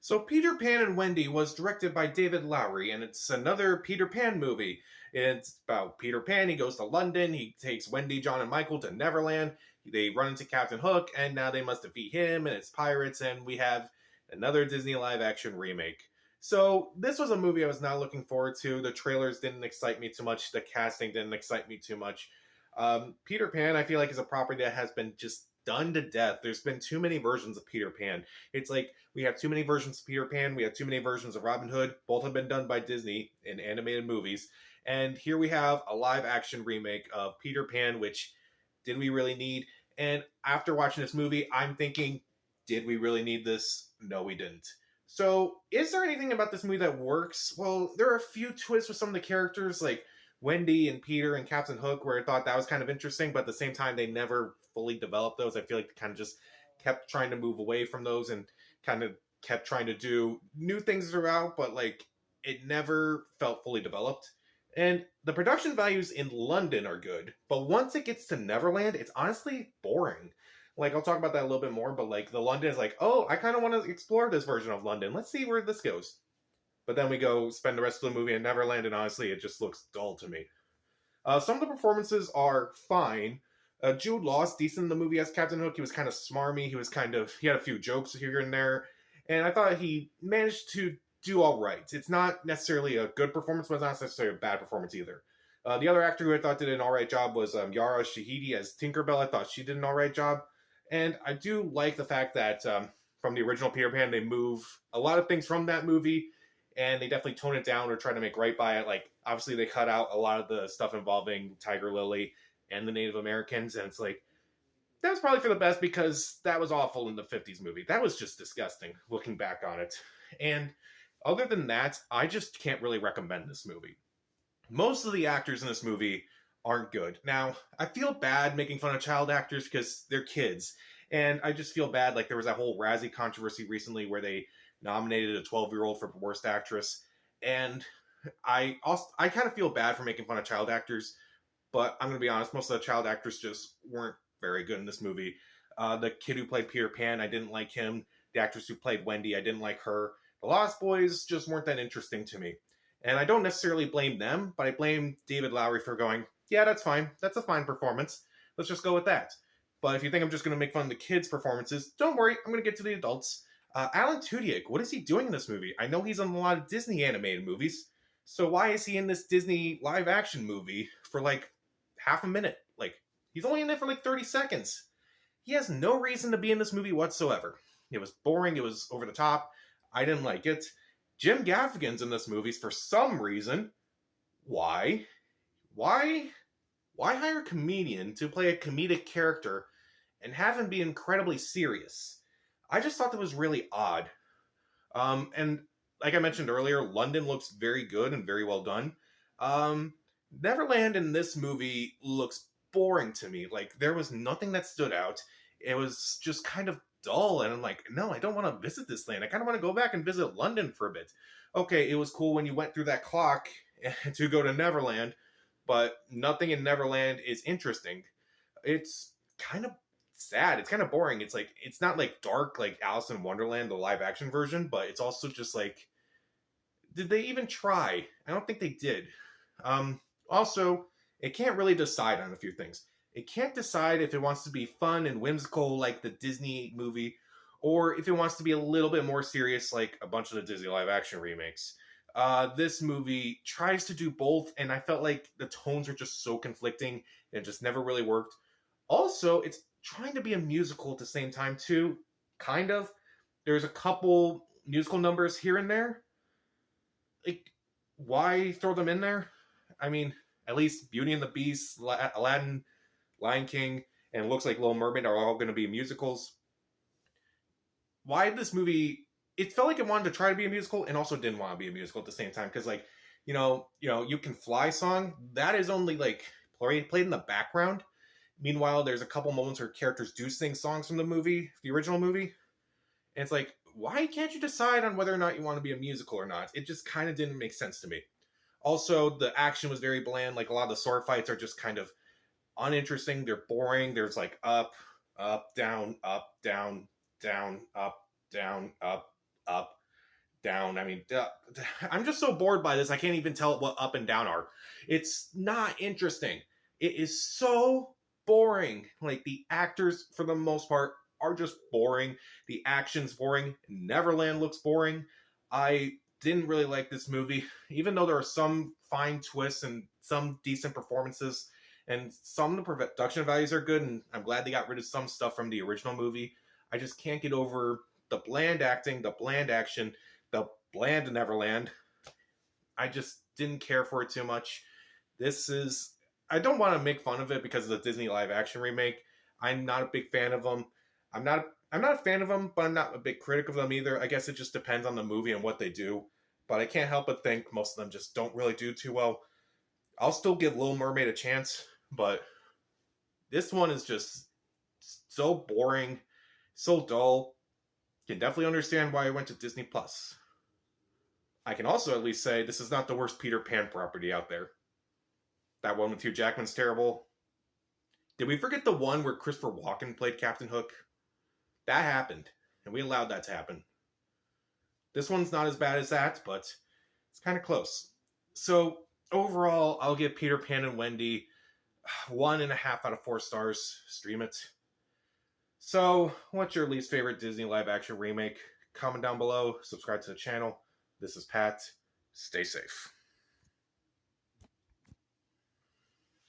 So Peter Pan and Wendy was directed by David Lowery, and it's another Peter Pan movie. It's about Peter Pan. He goes to London. He takes Wendy, John, and Michael to Neverland. They run into Captain Hook, and now they must defeat him and his pirates. And we have another Disney live-action remake. So this was a movie I was not looking forward to. The trailers didn't excite me too much. The casting didn't excite me too much. Peter Pan, I feel like, is a property that has been just done to death. There's been too many versions of Peter Pan. It's like we have too many versions of Peter Pan. We have too many versions of Robin Hood. Both have been done by Disney in animated movies. And here we have a live action remake of Peter Pan, which did we really need? And after watching this movie, I'm thinking, did we really need this? No, we didn't. So, is there anything about this movie that works? Well, there are a few twists with some of the characters, like Wendy and Peter and Captain Hook, where I thought that was kind of interesting, but at the same time, they never fully developed those. I feel like they kind of just kept trying to move away from those and kind of kept trying to do new things throughout, but like it never felt fully developed. And the production values in London are good, but once it gets to Neverland, it's honestly boring. Like, I'll talk about that a little bit more, but like the London is like, oh, I kind of want to explore this version of London. Let's see where this goes. But then we go spend the rest of the movie in Neverland, and honestly, it just looks dull to me. Some of the performances are fine. Jude Law's decent in the movie as Captain Hook. He was kind of smarmy. He had a few jokes here and there, and I thought he managed to do all right. It's not necessarily a good performance, but it's not necessarily a bad performance either. The other actor who I thought did an all right job was Yara Shahidi as Tinkerbell. I thought she did an all right job, and I do like the fact that from the original Peter Pan, they move a lot of things from that movie, and they definitely tone it down or try to make right by it. Like, obviously, they cut out a lot of the stuff involving Tiger Lily and the Native Americans, and it's like, that was probably for the best because that was awful in the 50s movie. That was just disgusting, looking back on it. And other than that, I just can't really recommend this movie. Most of the actors in this movie aren't good. Now, I feel bad making fun of child actors because they're kids, and I just feel bad. Like, there was that whole Razzie controversy recently where they nominated a 12-year-old for Worst Actress, and I kind of feel bad for making fun of child actors, but I'm going to be honest, most of the child actors just weren't very good in this movie. The kid who played Peter Pan, I didn't like him. The actress who played Wendy, I didn't like her. The Lost Boys just weren't that interesting to me. And I don't necessarily blame them, but I blame David Lowery for going, yeah, that's fine. That's a fine performance. Let's just go with that. But if you think I'm just going to make fun of the kids' performances, don't worry, I'm going to get to the adults. Alan Tudyk, what is he doing in this movie? I know he's in a lot of Disney animated movies, so why is he in this Disney live-action movie for like half a minute? Like, he's only in it for like 30 seconds. He has no reason to be in this movie whatsoever. It was boring, it was over the top, I didn't like it. Jim Gaffigan's in this movie for some reason. Why? Why hire a comedian to play a comedic character and have him be incredibly serious? I just thought that was really odd. And like I mentioned earlier, London looks very good and very well done. Neverland in this movie looks boring to me. Like, there was nothing that stood out. It was just kind of dull, and I'm like, no, I don't want to visit this land. I kind of want to go back and visit London for a bit. Okay, it was cool when you went through that clock to go to Neverland, but nothing in Neverland is interesting. It's kind of sad. It's kind of boring. It's like, it's not like dark like Alice in Wonderland, the live action version, but it's also just like, did they even try? I don't think they did. Also, it can't really decide on a few things. It can't decide if it wants to be fun and whimsical like the Disney movie, or if it wants to be a little bit more serious like a bunch of the Disney live action remakes. This movie tries to do both, and I felt like the tones were just so conflicting, and it just never really worked. Also, it's trying to be a musical at the same time too, kind of. There's a couple musical numbers here and there. Like, why throw them in there? I mean, at least Beauty and the Beast, Aladdin, Lion King, and it looks like Little Mermaid are all going to be musicals. Why this movie? It felt like it wanted to try to be a musical and also didn't want to be a musical at the same time. Because, like, You Can Fly song, that is only like played in the background. Meanwhile, there's a couple moments where characters do sing songs from the movie, the original movie. And it's like, why can't you decide on whether or not you want to be a musical or not? It just kind of didn't make sense to me. Also, the action was very bland. Like, a lot of the sword fights are just kind of uninteresting. They're boring. There's like up, down, down, down, up, down, up. down. I mean, I'm just so bored by this. I can't even tell what up and down are. It's not interesting. It is so boring. Like, the actors, for the most part, are just boring. The action's boring. Neverland looks boring. I didn't really like this movie, even though there are some fine twists and some decent performances, and some of the production values are good, and I'm glad they got rid of some stuff from the original movie. I just can't get over the bland acting, the bland action, the bland Neverland. I just didn't care for it too much. This is, I don't want to make fun of it because of the Disney live action remake. I'm not a big fan of them. I'm not a fan of them, but I'm not a big critic of them either. I guess it just depends on the movie and what they do. But I can't help but think most of them just don't really do too well. I'll still give Little Mermaid a chance, but this one is just so boring, so dull. Can definitely understand why I went to Disney Plus. I can also at least say this is not the worst Peter Pan property out there. That one with Hugh Jackman's terrible. Did we forget the one where Christopher Walken played Captain Hook? That happened, and we allowed that to happen. This one's not as bad as that, but it's kind of close. So overall, I'll give Peter Pan and Wendy 1.5 out of 4 stars. Stream it. So, what's your least favorite Disney live action remake? Comment down below, subscribe to the channel. This is Pat. Stay safe.